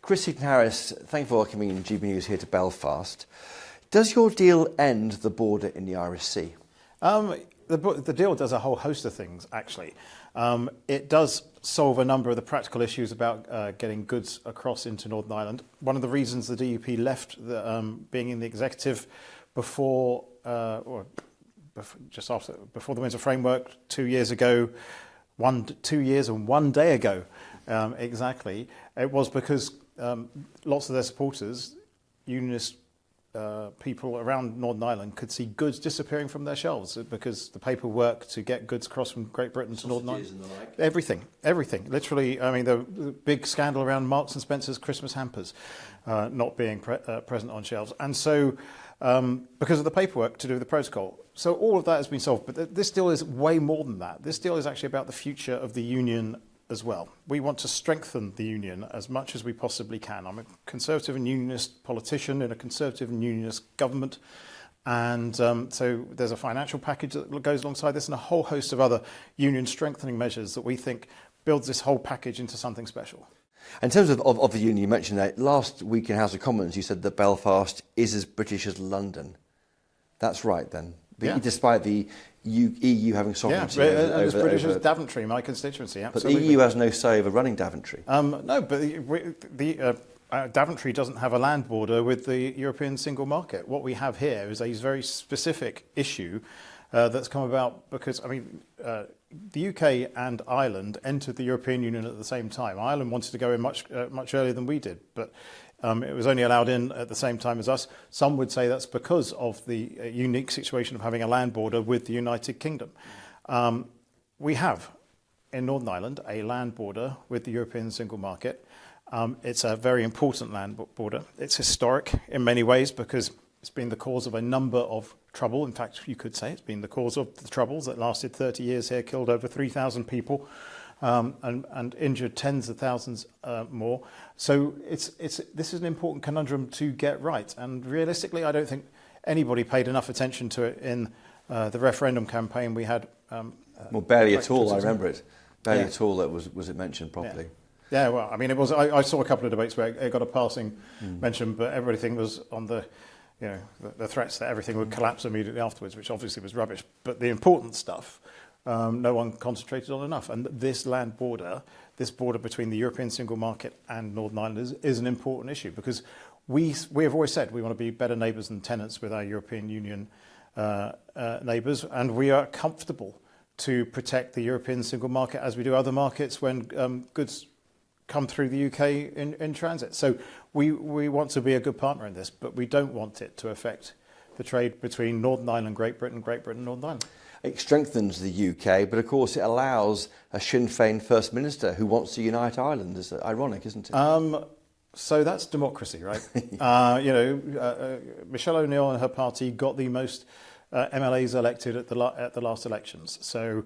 Chris Heaton-Harris, thank you for welcoming GB News here to Belfast. Does your deal end the border in the Irish Sea? The deal does a whole host of things, actually. It does solve a number of the practical issues about getting goods across into Northern Ireland. One of the reasons the DUP left being in the executive before the Windsor Framework 2 years ago, 2 years and 1 day ago, exactly, it was because lots of their supporters, Unionist people around Northern Ireland, could see goods disappearing from their shelves because the paperwork to get goods across from Great Britain to Northern Ireland, everything. Literally, I mean, the big scandal around Marks and Spencer's Christmas hampers not being present on shelves, and so because of the paperwork to do with the protocol. So all of that has been solved, but this deal is way more than that. This deal is actually about the future of the union as well. We want to strengthen the union as much as we possibly can. I'm a Conservative and Unionist politician in a Conservative and Unionist government, and so there's a financial package that goes alongside this and a whole host of other union strengthening measures that we think builds this whole package into something special. In terms of the union, you mentioned that last week in House of Commons you said that Belfast is as British as London. That's right then? Yeah. Despite the EU having sovereignty and as British as Daventry, my constituency, absolutely. But the EU has no say over running Daventry. No, but Daventry doesn't have a land border with the European single market. What we have here is a very specific issue that's come about because, I mean, the UK and Ireland entered the European Union at the same time. Ireland wanted to go in much earlier than we did, but it was only allowed in at the same time as us. Some would say that's because of the unique situation of having a land border with the United Kingdom. We have, in Northern Ireland, a land border with the European single market. It's a very important land border. It's historic in many ways because it's been the cause of a number of trouble. In fact, you could say it's been the cause of the troubles that lasted 30 years here, killed over 3,000 people. And injured tens of thousands more. So this is an important conundrum to get right. And realistically, I don't think anybody paid enough attention to it in the referendum campaign we had. Well, barely at all. I remember it. Barely at all. That was it mentioned properly. Yeah. Well, I mean, it was. I saw a couple of debates where it got a passing mention, but everything was on the threats that everything would collapse immediately afterwards, which obviously was rubbish. But the important stuff, no one concentrated on enough. And this land border, this border between the European single market and Northern Ireland is an important issue because we have always said we want to be better neighbours and tenants with our European Union neighbours, and we are comfortable to protect the European single market as we do other markets when goods come through the UK in transit. So we want to be a good partner in this, but we don't want it to affect the trade between Northern Ireland, Great Britain, Northern Ireland. It strengthens the UK, but of course it allows a Sinn Féin First Minister who wants to unite Ireland. It's ironic, isn't it? So that's democracy, right? Michelle O'Neill and her party got the most MLAs elected at the last elections. So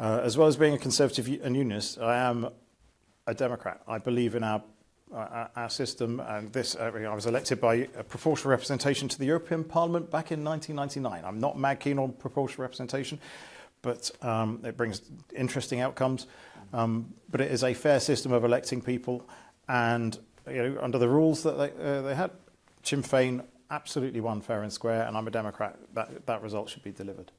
as well as being a Conservative and Unionist, I am a Democrat. I believe in our system, and I was elected by a proportional representation to the European Parliament back in 1999. I'm not mad keen on proportional representation, but it brings interesting outcomes. But it is a fair system of electing people, and under the rules that they had, Sinn Féin absolutely won fair and square, and I'm a Democrat. That result should be delivered.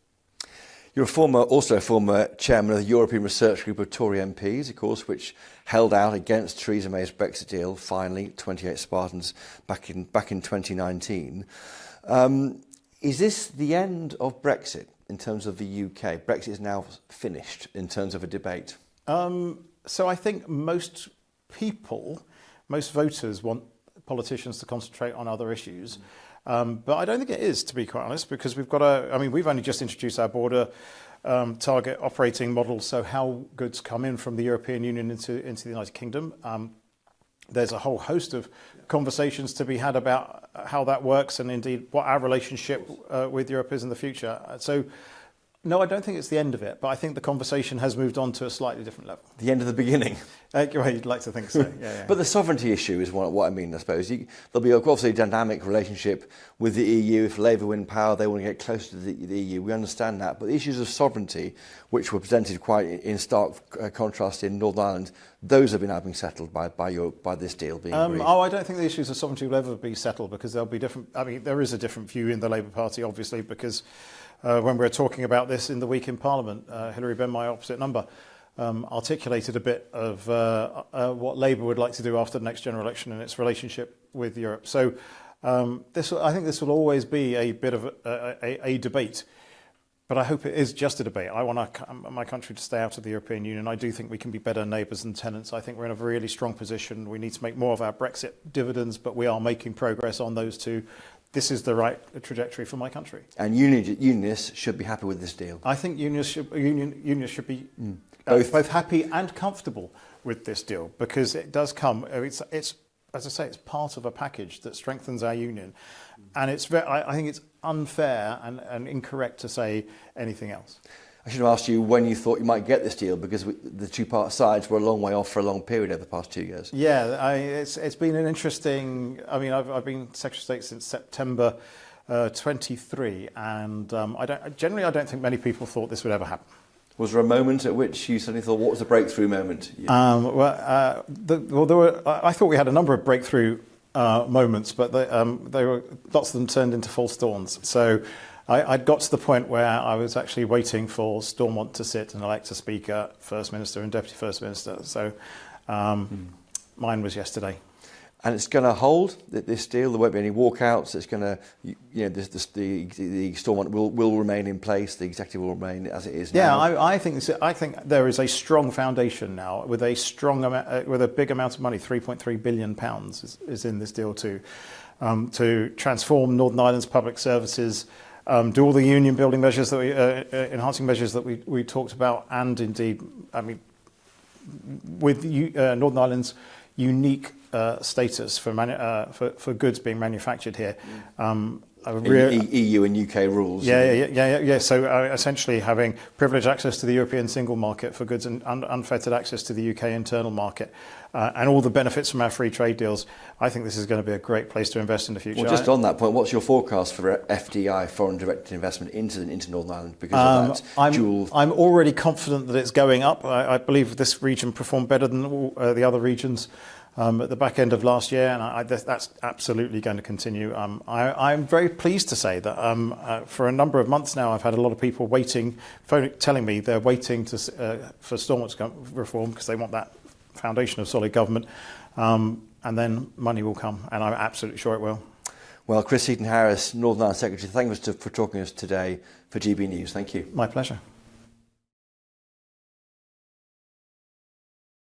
You're also a former chairman of the European Research Group of Tory MPs, of course, which held out against Theresa May's Brexit deal, finally, 28 Spartans back in 2019. Is this the end of Brexit in terms of the UK? Brexit is now finished in terms of a debate. So I think most voters want politicians to concentrate on other issues. But I don't think it is, to be quite honest, because we've only just introduced our border target operating model, so how goods come in from the European Union into the United Kingdom. There's a whole host of conversations to be had about how that works and indeed what our relationship with Europe is in the future. So No, I don't think it's the end of it, but I think the conversation has moved on to a slightly different level. The end of the beginning. Well, you'd like to think so, yeah. But the sovereignty issue is what I mean, I suppose. There'll be obviously a dynamic relationship with the EU. If Labour win power, they want to get closer to the EU. We understand that. But the issues of sovereignty, which were presented quite in stark contrast in Northern Ireland, those have been settled by this deal being agreed. I don't think the issues of sovereignty will ever be settled, because there'll be different. I mean, there is a different view in the Labour Party, obviously, because when we were talking about this in the week in Parliament, Hilary Benn, my opposite number, articulated a bit of what Labour would like to do after the next general election and its relationship with Europe. So I think this will always be a bit of a debate, but I hope it is just a debate. I want my country to stay out of the European Union. I do think we can be better neighbours and tenants. I think we're in a really strong position. We need to make more of our Brexit dividends, but we are making progress on those two. This is the right trajectory for my country. And Unionists should be happy with this deal. I think Unionists should be both happy and comfortable with this deal, because it does come. It's as I say, it's part of a package that strengthens our union, and I think it's unfair and incorrect to say anything else. I should have asked you when you thought you might get this deal, because the two sides were a long way off for a long period over the past 2 years. Yeah, it's been an interesting. I mean, I've been Secretary of State since September 23, and I don't think many people thought this would ever happen. Was there a moment at which you suddenly thought, what was the breakthrough moment? I thought we had a number of breakthrough moments, but lots of them turned into false dawns. So I'd got to the point where I was actually waiting for Stormont to sit and elect a Speaker, First Minister and Deputy First Minister. So mine was yesterday. And it's going to hold this deal. There won't be any walkouts. It's going to, the Stormont will remain in place. The executive will remain as it is now. Yeah, I think there is a strong foundation now with a strong amount, with a big amount of money. £3.3 billion is in this deal to transform Northern Ireland's public services, do all the union building measures enhancing measures that we talked about, and indeed, I mean, with Northern Ireland's unique status for goods being manufactured here. EU and UK rules. Yeah. So essentially having privileged access to the European single market for goods and unfettered access to the UK internal market, and all the benefits from our free trade deals. I think this is going to be a great place to invest in the future. Well, just on that point, what's your forecast for FDI, foreign direct investment, into Northern Ireland because of that dual? I'm already confident that it's going up. I believe this region performed better than all the other regions at the back end of last year, and that's absolutely going to continue. I'm very pleased to say that for a number of months now, I've had a lot of people telling me they're waiting for Stormont's reform because they want that foundation of solid government, and then money will come, and I'm absolutely sure it will. Well, Chris Heaton-Harris, Northern Ireland Secretary, thank you for talking to us today for GB News. Thank you. My pleasure.